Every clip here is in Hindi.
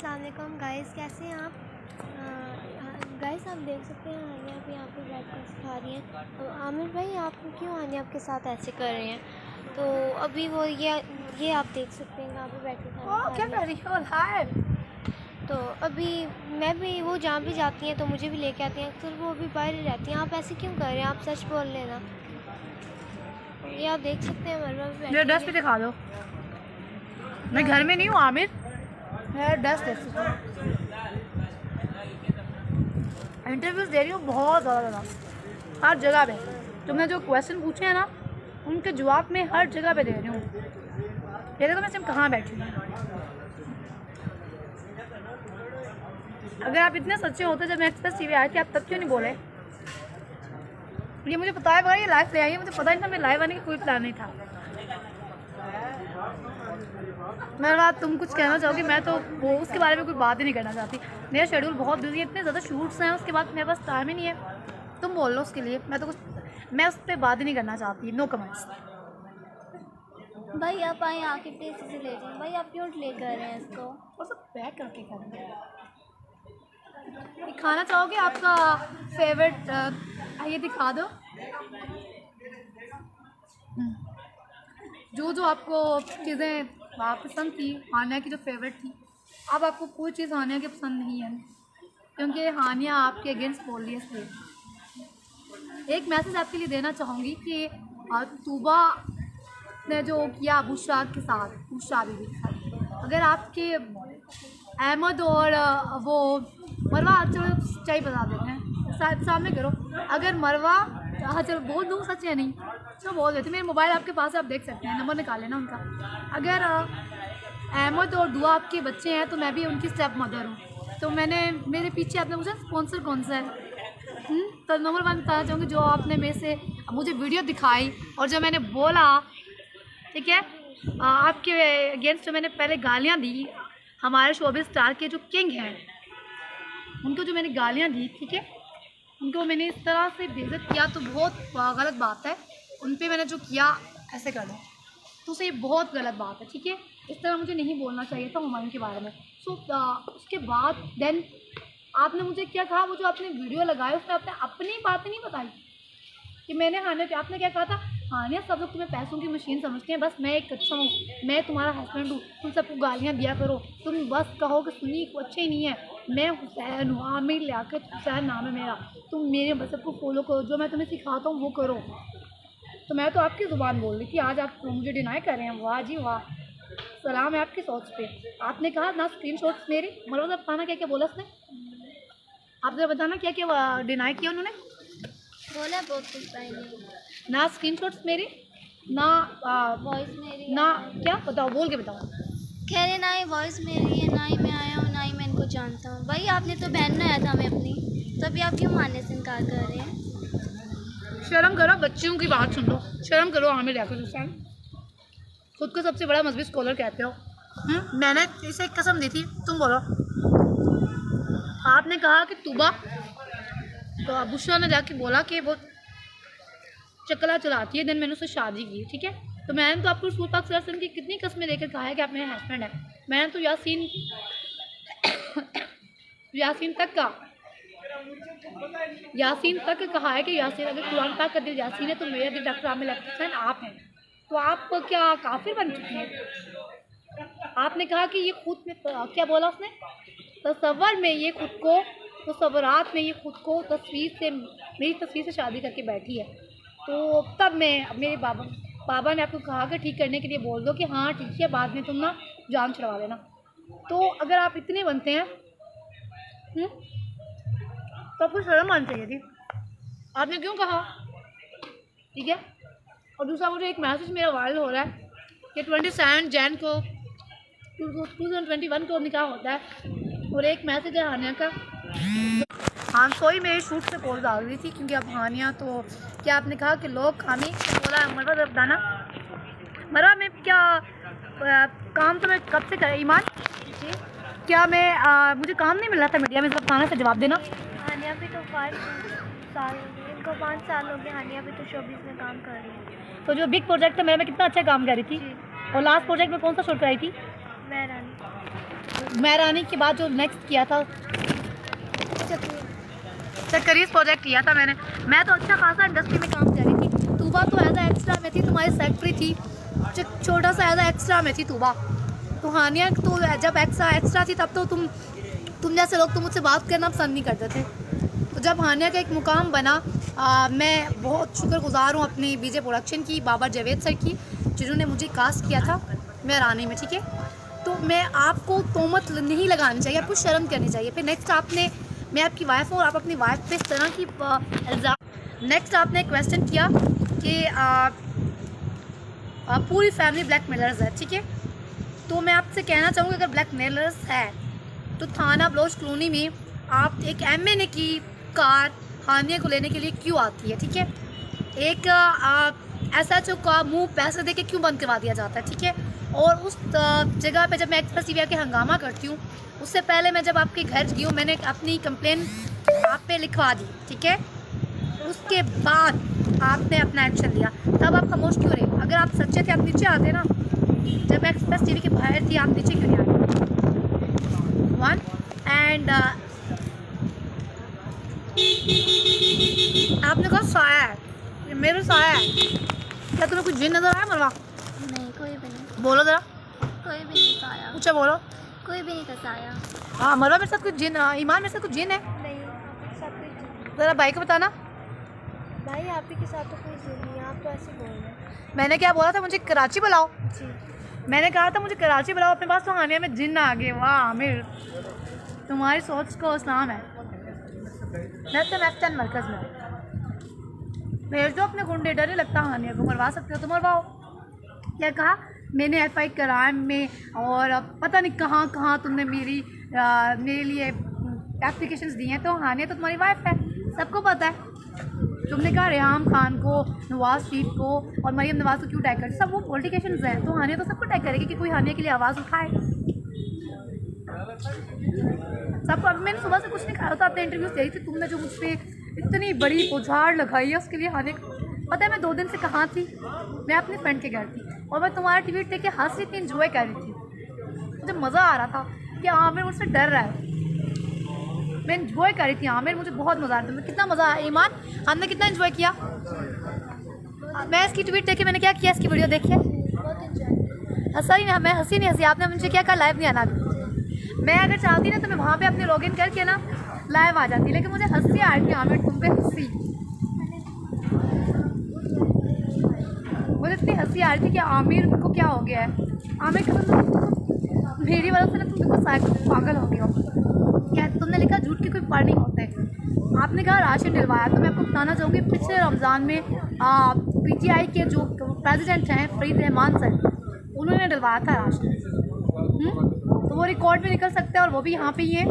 अस्सलाम वालेकुम गाइस, कैसे हैं आप? गाइस आप देख सकते हैं हानिया भी यहाँ पे बैठ कर सिखा रही हैं। तो आमिर भाई आप क्यों हानिया आपके साथ ऐसे कर रहे हैं? तो अभी वो ये आप देख सकते हैं यहाँ पे बैठ कर क्या कर रही हो? हाय। तो अभी मैं भी वो जहाँ भी जाती हैं तो मुझे भी लेके आती हैं, अक्सर वो अभी बाहर ही रहती हैं। आप ऐसे क्यों कर रहे हैं? आप सच बोल लेना। ये आप देख सकते हैं मरवा भी मेरा ड्रेस भी दिखा दो। मैं घर में नहीं हूँ आमिर, मेरा ड्रेस देख सकते हो। इंटरव्यूज दे रही हूँ बहुत ज़्यादा हर जगह पे। तुमने जो क्वेश्चन पूछे हैं ना उनके जवाब में हर जगह पे दे रही हूँ। ये देखो मैं सिर्फ कहाँ बैठी हूँ। अगर आप इतने सच्चे होते जब मैं एक्सप्रेस टीवी आई थी आप तब क्यों नहीं बोले? ये मुझे पता है ये लाइव ले आई है, मुझे पता नहीं था मेरे लाइव आने का कोई प्लान नहीं था। मेरे बाद तुम कुछ कहना चाहोगी? मैं तो वो उसके बारे में कोई बात ही नहीं करना चाहती। मेरा शेड्यूल बहुत बिजी है, इतने ज़्यादा शूट्स हैं, उसके बाद मेरे पास टाइम ही नहीं है। तुम बोल लो उसके लिए, मैं उस पर बात ही नहीं करना चाहती। No comments. भाई आप आए आके प्लीज इसे ले जाएं। भाई आप क्यों डिले कर रहे हैं इसको? और सब पैक करके करेंगे। खाना चाहोगे? आपका फेवरेट ये दिखा दो। जो आपको चीज़ें पसंद थी हानिया की, जो फेवरेट थी, अब आपको कोई चीज़ हानिया की पसंद नहीं है क्योंकि हानिया आपके अगेंस्ट बोल रही है। इसलिए एक मैसेज आपके लिए देना चाहूँगी कि तूबा ने जो किया बुशरा के साथ, बुशरा बीबी के साथ, अगर आपके अहमद और वो मरवा, चलो सच्चाई बता देते हैं, सामने करो। अगर मरवा, हाँ चलो बोल दूँ, सच है नहीं चलो बोल देते, मेरे मोबाइल आपके पास है, आप देख सकते हैं, नंबर निकाल लेना उनका। अगर अहमद और दुआ आपके बच्चे हैं तो मैं भी उनकी स्टेप मदर हूँ। तो मेरे पीछे आपने पूछा स्पॉन्सर कौन सा है, तो नंबर 1 बताना चाहूँगी, जो आपने मेरे से मुझे वीडियो दिखाई और जो मैंने बोला, ठीक है, आपके अगेंस्ट जो मैंने पहले गालियाँ दी, हमारे शोबिज़ स्टार के जो किंग हैं उनको जो मैंने गालियाँ दी, ठीक है, उनको मैंने इस तरह से बेइज्जत किया तो बहुत गलत बात है। उन पे मैंने जो किया ऐसे कर दो तो उसे ये बहुत गलत बात है, ठीक है। इस तरह मुझे नहीं बोलना चाहिए था हुमायूं के बारे में। सो उसके बाद देन आपने मुझे क्या कहा, वो जो आपने वीडियो लगाया उसमें आपने अपनी बातें नहीं बताई कि मैंने हानिया पे, आपने क्या कहा था, हानिया सब लोग तुम्हें पैसों की मशीन समझते हैं, बस मैं एक अच्छा हूँ, मैं तुम्हारा हस्बैंड हूँ, तुम सबको गालियाँ दिया करो, तुम बस कहो कि सुनी को अच्छे ही नहीं है, मैं हुसैन हूँ, आमिर लियाकत हुसैन नाम है मेरा, तुम मेरे बस सबको फॉलो करो, जो मैं तुम्हें सिखाता हूँ वो करो। तो मैं तो आपकी ज़ुबान बोल रही थी, आज आप मुझे डिनाई कर रहे हैं। वाह जी वाह, सलाम है आपकी सोच पे। आपने कहा ना स्क्रीनशॉट्स मेरे, मतलब बताना क्या क्या बोला उसने, आप जरा बताना क्या क्या डिनाई किया उन्होंने। बोला बहुत कुछ पाएंगे ना स्क्रीनशॉट्स मेरे, ना वॉइस मेरी ना क्या बताओ, बोल के बताओ। कह रहे ना ही वॉइस मेरी है, ना ही मैं आया हूँ, ना ही मैं इनको जानता हूँ। भाई आपने तो बहन बनाया था हमें अपनी, तो अभी आप क्यों मानने से इनकार कर रहे हैं? शर्म करो, बच्चियों की बात सुन लो, शर्म करो। आमिर लियाकत हुसैन खुद को सबसे बड़ा मजहबी स्कॉलर कहते हो। मैंने इसे एक कसम दी थी, तुम बोलो। आपने कहा कि तूबा, तो बुशरा ने जाके बोला कि वो चकला चलाती है, देन मैंने उससे शादी की, ठीक है। तो मैंने तो आपको रसूल पाक सल्लल्लाहु अलैहि वसल्लम की कितनी कस्में देकर कहा है कि आप मेरे हस्बैंड हैं। मैंने तो यासीन तक कहा है कि यासीन, अगर कुरान पाक का दिल यासीन है तो मेरा दिल डॉक्टर आमिर लियाकत हुसैन आप हैं। तो आप क्या काफिर बन चुके हैं? आपने कहा कि ये खुद में क्या बोला उसने, तसव्वुर में ये खुद को, तसव्वुरात में ये खुद को मेरी तस्वीर से शादी करके बैठी है। तो तब मेरे बाबा ने आपको कहा कि ठीक करने के लिए बोल दो कि हाँ ठीक है, बाद में तुम ना जान छुड़वा लेना। तो अगर आप इतने बनते हैं तो आपको शर्म आनी चाहिए थी। आपने क्यों कहा, ठीक है। और दूसरा मुझे एक मैसेज मेरा वायरल हो रहा है कि 27 जैन को 2021 को निकाह होता है, और एक मैसेज है हानिया का। हाँ सोई मेरी शूट से कॉल आ गई थी क्योंकि अब हानिया, तो क्या आपने कहा कि लोग खामी बोला मरवा जब दाना मरवा में क्या काम तो मैं कब से कर ईमान जी, क्या मैं मुझे काम नहीं मिल रहा था मीडिया में, सब खाना से जवाब देना। हानिया भी तो 5 साल इनको 5 साल हो गए, हानिया भी तो शोबिज़ में काम कर रही है। तो जो बिग प्रोजेक्ट था मेरा, मैं कितना अच्छा काम कर रही थी, और लास्ट प्रोजेक्ट में कौन सा शूट कराई थी? मैं रानी महरानी के बाद जो नेक्स्ट किया था चक्करीज प्रोजेक्ट किया था मैंने। मैं तो अच्छा खासा इंडस्ट्री में काम कर रही थी। तूबा तो एज एक्स्ट्रा में थी, तुम्हारी सेक्रेटरी थी, छोटा सा एज एक्स्ट्रा में थी तूबा। तो हानिया तो जब एक्स्ट्रा थी तब तो तुम जैसे लोग तो मुझसे बात करना पसंद नहीं करते थे। तो जब हानिया का एक मुकाम बना, मैं बहुत शुक्रगुजार हूँ अपनी बीजे प्रोडक्शन की, बाबा जावेद सर की, जिन्होंने मुझे कास्ट किया था महरानी में। ठीक है, तो मैं आपको तोहमत नहीं लगानी चाहिए, आपको शर्म करनी चाहिए। फिर नेक्स्ट मैं आपकी वाइफ हूँ और आप अपनी वाइफ पे इस तरह की इल्ज़ाम। नेक्स्ट आपने क्वेश्चन किया कि पूरी फैमिली ब्लैक मेलर्स है। ठीक है, तो मैं आपसे कहना चाहूँगी अगर ब्लैक मेलर्स है तो थाना बलोच कॉलोनी में आप एक MNA की कार हानिया को लेने के लिए क्यों आती है? ठीक है, एक SHO का मुंह पैसे दे के क्यों बंद करवा दिया जाता है? ठीक है, और उस जगह पे जब मैं एक्सप्रेस टीवी आके हंगामा करती हूँ, उससे पहले मैं जब आपके घर गई हूँ मैंने अपनी कंप्लेन आप पे लिखवा दी। ठीक है, उसके बाद आपने अपना एक्शन लिया, तब आप खामोश क्यों रहे? अगर आप सच्चे थे आप नीचे आते ना। जब मैं एक्सप्रेस टीवी के बाहर थी आप नीचे क्यों नहीं आए? वन एंड आपने कहा साया है, ये मेरा साया है। क्या तुम्हें कुछ जिन नजर आया मरवा? नहीं, कोई भी नहीं, बोलो जरा, कोई भी नहीं साया, पूछा बोलो। कोई भी नहीं था साया। हाँ मरवा, मेरे साथ कुछ जिन, ईमान मेरे साथ कुछ जिन है। नहीं, आपके साथ कोई ज़रा भाई को बताना। भाई आप ही के साथ तो कोई जिन नहीं है, आप तो ऐसे बोल रहे हैं। मैंने क्या बोला था? मुझे कराची बुलाओ। जी, मैंने कहा था मुझे कराची बुलाओ अपने पास, तो हानिया में जिन आ गए। वाह आमिर, तुम्हारी सोच को इस्लाम है। मैं तो मैफ्टन मरकज़ में भेज दो अपने गुंडे, डर नहीं लगता हानिया को, मरवा सकते हो तो मरवाओ। क्या कहा? मैंने FI कराए में, और पता नहीं कहाँ कहाँ तुमने मेरे लिए एप्लीकेशंस दी हैं। तो हानिया तो तुम्हारी वाइफ है, सबको पता है। तुमने कहा रेहाम खान को, नवाज शरीफ को और मरीम नवाज को क्यों टैग कर, सब वो पॉलिटिशियंस हैं, तो हानिया तो सबको टैग करेगी कि कोई हानिया के लिए आवाज़ उठाए। सबको। अब मैंने सुबह से कुछ नहीं खाया था, अपने इंटरव्यूज दे रही थी, तुमने जो मुझ पर इतनी बड़ी पुछाड़ लगाई है उसके लिए हानिया पता है मैं 2 दिन से कहाँ थी? मैं अपने फ्रेंड के घर थी और मैं तुम्हारा ट्वीट देख के हंस रही थी, इंजॉय कर रही थी। मुझे मज़ा आ रहा था कि आमिर मुझसे डर रहा है, मैं इंजॉय कर रही थी। आमिर मुझे बहुत मज़ा आ रहा था। कितना मज़ा आया ईमान, हमने कितना इंजॉय किया। मैं इसकी ट्वीट देख के मैंने क्या किया, इसकी वीडियो देखिए, हंसा ही नहीं, मैं हंसी नहीं हंसी। आपने मुझे क्या कहा? लाइव नहीं आना। मैं अगर चाहती ना तो मैं वहाँ पे अपने लॉगिन करके ना लाइव आ जाती, लेकिन मुझे हंसी आ रही थी आमिर, तुम पे हंसी, मुझे इतनी हंसी आ रही थी कि आमिर को क्या हो गया है। आमिर का मेरी वजह से ना तुम बिल्कुल पागल हो गए हो। क्या तुमने लिखा झूठ के कोई पार नहीं होते। आपने कहा राशन दिलवाया, तो मैं आपको बताना चाहूँगी पिछले रमज़ान में PTI के जो प्रेसिडेंट हैं फरीद रहमान सर, उन्होंने दिलवाया था राशन। तो वो रिकॉर्ड में निकल सकता है और वो भी यहाँ पे ही है।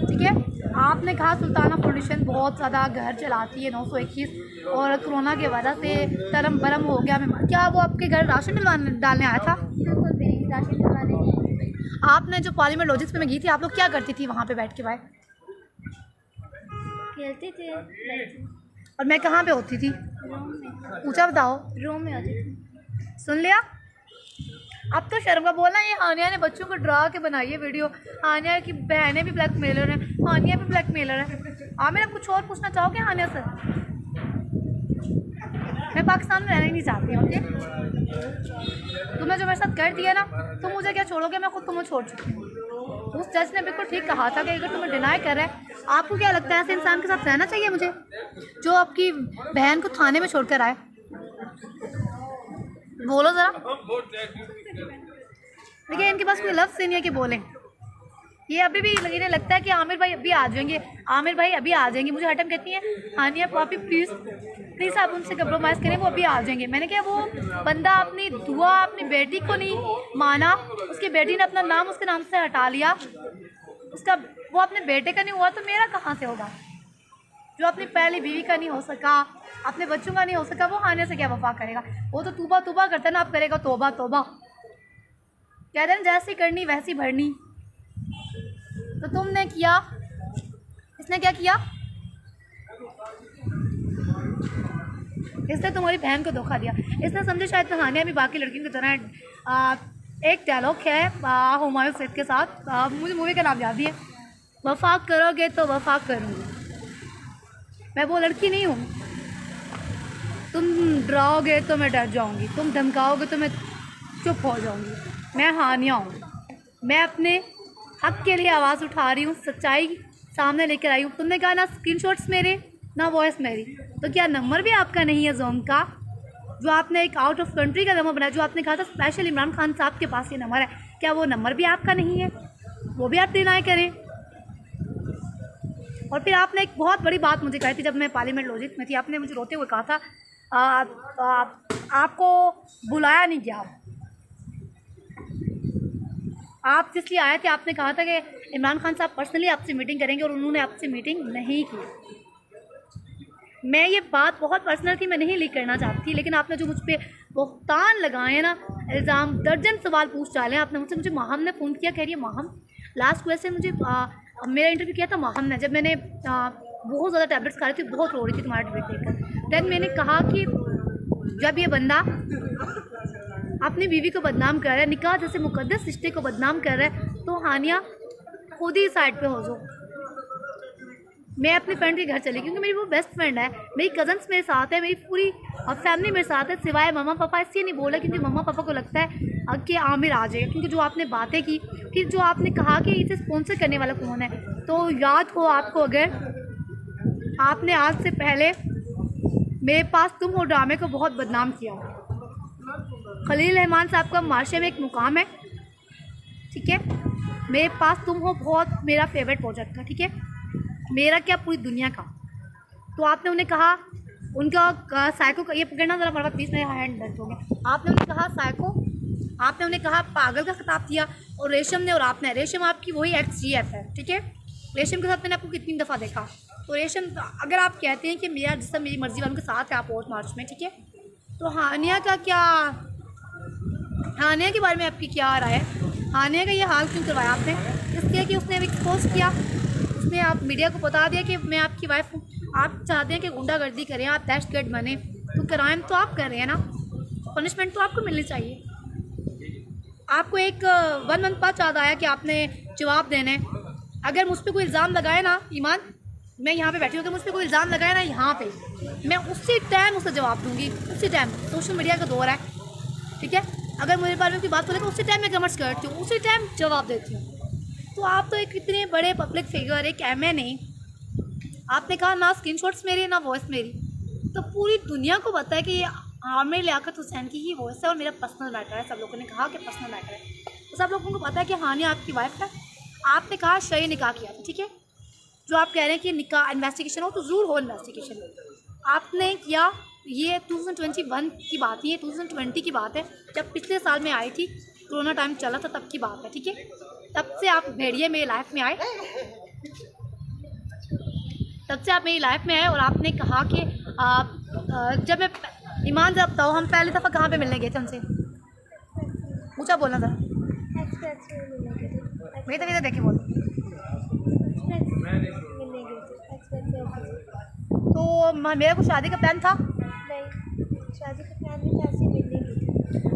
ठीक है, आपने कहा सुल्ताना फाउंडेशन बहुत ज़्यादा घर चलाती है 921, और कोरोना की वजह से तरम बरम हो गया। क्या वो आपके घर राशन डालने आया था? राशन दिलवाने आपने जो पार्लियामेंट लॉजिक्स पे मैं गई थी, आप लोग क्या करती थी वहाँ पे बैठ के? भाई खेलते थे, और मैं कहाँ पे होती थी? रूम में, ऊँचा बताओ। रूम में होती थी। सुन लिया? अब तो शर्म का बोलना। ये हानिया ने बच्चों को डरा के बनाई है वीडियो। हानिया की बहनें भी ब्लैक मेलर हैं, हानिया भी ब्लैक मेलर है। आमिर आप कुछ और पूछना चाहोगे हानिया से? मैं पाकिस्तान में रहना ही नहीं चाहती हूँ। तुमने जो मेरे साथ कर दिया ना, तुम मुझे क्या छोड़ोगे? मैं खुद तुम्हें छोड़ चुकी हूँ। उस जज ने बिल्कुल ठीक कहा था कि अगर तुम्हें डिनाई कर रहा है, आपको क्या लगता है ऐसे इंसान के साथ रहना चाहिए मुझे, जो आपकी बहन को थाने में छोड़कर आए? बोलो ज़रा। देखिए इनके पास कोई लफ्ज़ नहीं है कि बोलें। ये अभी भी इन्हें लगता है कि आमिर भाई अभी आ जाएंगे, आमिर भाई अभी आ जाएंगे। मुझे हटम कहती हैं हानिया पापी प्लीज़ आप उनसे कंप्रोमाइज़ करें, वो अभी आ जाएंगे। मैंने कहा वो बंदा अपनी दुआ अपनी बेटी को नहीं माना, उसकी बेटी ने अपना नाम उसके नाम से हटा लिया, उसका वो अपने बेटे का नहीं हुआ तो मेरा कहाँ से होगा? जो अपनी पहली बीवी का नहीं हो सका, अपने बच्चों का नहीं हो सका, वो हानिया से क्या वफा करेगा? वो तो तूबा तूबा करता है ना, आप करेगा तोबा तोबा। कहते हैं जैसी करनी वैसी भरनी। तो तुमने किया, इसने क्या किया? इसने तुम्हारी बहन को धोखा दिया। इसने समझे शायद हानिया भी बाकी लड़कियों की तरह एक डायलॉग है हुमायूं सैयद के साथ, मुझे मूवी का नाम याद नहीं है, वफा करोगे तो वफा करूँगी। मैं वो लड़की नहीं हूँ, तुम डराओगे तो मैं डर जाऊँगी, तुम धमकाओगे तो मैं चुप हो जाऊँगी। मैं हानिया हूँ, मैं अपने हक के लिए आवाज़ उठा रही हूँ, सच्चाई सामने लेकर आई हूँ। तुमने कहा ना स्क्रीनशॉट्स मेरे ना वॉइस मेरी, तो क्या नंबर भी आपका नहीं है जोम का, जो आपने एक आउट ऑफ कंट्री का नंबर बनाया, जो आपने कहा था स्पेशल इमरान खान साहब के पास ये नंबर है, क्या वो नंबर भी आपका नहीं है? वो भी आप डिनाई करें। और फिर आपने एक बहुत बड़ी बात मुझे कही थी जब मैं पार्लियामेंट लॉजिक में थी, आपने मुझे रोते हुए कहा था आपको बुलाया नहीं गया, आप जिसलिए आए थे आपने कहा था कि इमरान खान साहब पर्सनली आपसे मीटिंग करेंगे, और उन्होंने आपसे मीटिंग नहीं की। मैं ये बात बहुत पर्सनल थी, मैं नहीं लीक करना चाहती थी, लेकिन आपने जो मुझ पर बहतान लगाए ना, इल्ज़ाम, दर्जन सवाल पूछ डाले आपने मुझसे। माहम ने फ़ोन किया, कह रही है माहम लास्ट क्वेश्चन मुझे मेरा इंटरव्यू किया था माहम ने, जब मैंने बहुत ज़्यादा टैबलेट्स खा रही थी, बहुत रो रही थी तुम्हारा ट्वीट देखकर। दैन मैंने कहा कि जब ये बंदा अपनी बीवी को बदनाम कर रहा है, निकाह जैसे मुकद्दस रिश्ते को बदनाम कर रहा है, तो हानिया खुद ही साइड पे हो जाओ। मैं अपने फ्रेंड के घर चली क्योंकि मेरी वो बेस्ट फ्रेंड है, मेरी कज़न्स मेरे साथ है, मेरी पूरी फैमिली मेरे साथ है, सिवाय मम्मा पापा। इसलिए नहीं बोला क्योंकि मम्मा पापा को लगता है कि आमिर आ जाएगा, क्योंकि जो आपने बातें की, फिर जो आपने कहा कि इसे स्पॉन्सर करने वाला कौन है, तो याद हो आपको, अगर आपने आज से पहले मेरे पास तुम और ड्रामे को बहुत बदनाम किया। खलील रहमान साहब का मार्शे में एक मुकाम है, ठीक है, मेरे पास तुम हो बहुत मेरा फेवरेट प्रोजेक्ट था, ठीक है, मेरा क्या पूरी दुनिया का। तो आपने उन्हें कहा, उनका साइको का ये पकड़ना ज़रा हमारे प्लीज़, मेरा हैंड दर्द हो गया। आपने उन्हें कहा साइको, आपने उन्हें कहा पागल का खिताब दिया, और रेशम ने और आपने, रेशम आपकी वही XGF है, ठीक है, रेशम के साथ मैंने आपको कितनी दफ़ा देखा। तो रेशम, अगर आप कहते हैं कि मेरा जिसम मेरी मर्जी वालों के साथ है आप 8 मार्च में, ठीक है, तो हानिया का क्या, हानिया के बारे में आपकी क्या राय है? हानिया का ये हाल क्यों करवाया आपने? इसलिए कि उसने एक्सपोज किया, उसने आप मीडिया को बता दिया कि मैं आपकी वाइफ हूँ। आप चाहते हैं कि गुंडागर्दी करें, आप दहशतगर्द बने, तो क्राइम तो आप कर रहे हैं ना, पनिशमेंट तो आपको मिलनी चाहिए। आपको एक 1 मंथ बाद याद आया कि आपने जवाब देना है। अगर मुझ पर कोई इल्ज़ाम लगाए ना ईमान, मैं यहाँ पे बैठी हूँ, अगर मुझ पर कोई इल्ज़ाम लगाए ना यहाँ पे, मैं उसी टाइम उसे जवाब दूँगी, उसी टाइम। सोशल मीडिया का दौर है, ठीक है, अगर मेरे बारे में कोई बात बोले तो उसी टाइम मैं कमेंट्स करती हूँ, उसी टाइम जवाब देती हूँ। तो आप तो एक इतने बड़े पब्लिक फिगर, एक MN, आपने कहा ना स्क्रीनशॉट्स मेरी ना वॉइस मेरी, तो पूरी दुनिया को पता है कि ये आमिर लियाकत हुसैन की ही वॉइस है और मेरा पर्सनल मैटर है। सब लोगों ने कहा कि पर्सनल मैटर है, तो सब लोगों को पता है कि हानिया आपकी वाइफ है। आपने कहा शरई निकाह किया था, ठीक है, जो आप कह रहे हैं कि निकाह इन्वेस्टिगेशन हो तो ज़रूर हो इन्वेस्टिगेशन, आपने किया। ये 2021 की बात नहीं है, 2020 की बात है, जब पिछले साल में आई थी, कोरोना टाइम चला था, तब की बात है, ठीक है, तब से आप भेड़िए मेरी लाइफ में आए, तब से आप मेरी लाइफ में आए, और आपने कहा कि जब मैं ईमान जब बताओ हम पहली दफ़ा कहाँ पे मिलने गए थे हमसे, ऊँचा बोलना था, मेरी तो इधर देखिए बोलो। तो मेरा कुछ शादी का प्लान था? शादी का प्लान नहीं था,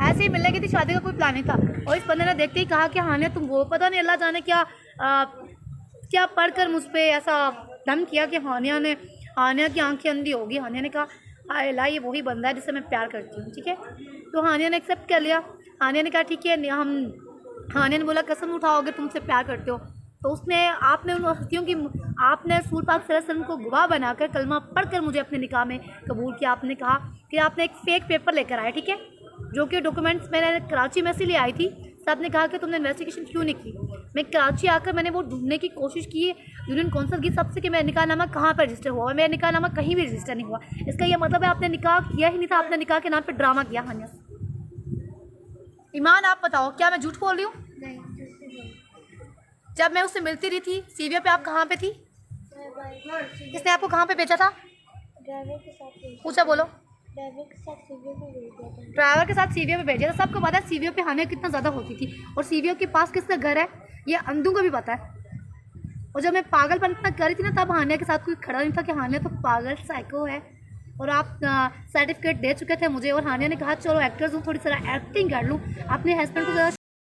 ऐसे ही मिलने की थी, शादी का कोई प्लान नहीं था। और इस बंदे ने देखते ही कहा कि हानिया तुम वो, पता नहीं अल्लाह जाने क्या क्या पढ़कर मुझ पर ऐसा दम किया कि हानिया की आंखें अंधी होगी। हानिया ने कहा हाय अल्लाह, ये वही बंदा है जिससे मैं प्यार करती हूँ, ठीक है, तो हानिया ने एक्सेप्ट कर लिया। हानिया ने कहा ठीक है, हानिया ने बोला कसम उठाओगे तुमसे प्यार करते हो, तो उसने आपने उन हस्तियों की, आपने रसूल पाक सल्लल्लाहु अलैहि वसल्लम को गवाह बनाकर कलमा पढ़कर मुझे अपने निकाह में कबूल किया। आपने कहा कि आपने एक फ़ेक पेपर लेकर आए, ठीक है, जो कि डॉक्यूमेंट्स मैंने कराची में से ले आई थी। साहब ने कहा कि तुमने इन्वेस्टिगेशन क्यों नहीं की। मैं कराची आकर मैंने वो ढूंढने की कोशिश की, यूनियन कौंसिल की सबसे कि मेरा निकाहनामा कहाँ पर रजिस्टर हुआ, मेरा निकाहनामा कहीं भी रजिस्टर नहीं हुआ। इसका यह मतलब है आपने निकाह किया ही नहीं था, आपने निकाह के नाम पर ड्रामा किया। हानिया ईमान आप बताओ क्या मैं झूठ बोल रही हूँ? जब मैं उससे मिलती रही थी सीविया पे, आप कहाँ पे थी? किसने आपको कहाँ पे भेजा था? ड्राइवर के साथ। पूछा बोलो। ड्राइवर के साथ सीविया पे भेज दिया था। ड्राइवर के साथ सीविया पे भेजा था। सबको पता है सीविया पे हानिया कितना ज़्यादा होती थी, और सीविया के पास किसका घर है ये अंधों को भी पता है। और जब मैं पागलपन इतना कर रही थी ना, तब हानिया के साथ कोई खड़ा नहीं था कि हानिया तो पागल साइको है। और आप सर्टिफिकेट दे चुके थे मुझे, और हानिया ने कहा चलो एक्टर्स हूँ, थोड़ी सा एक्टिंग कर लूँ, अपने हस्बैंड को ज़रा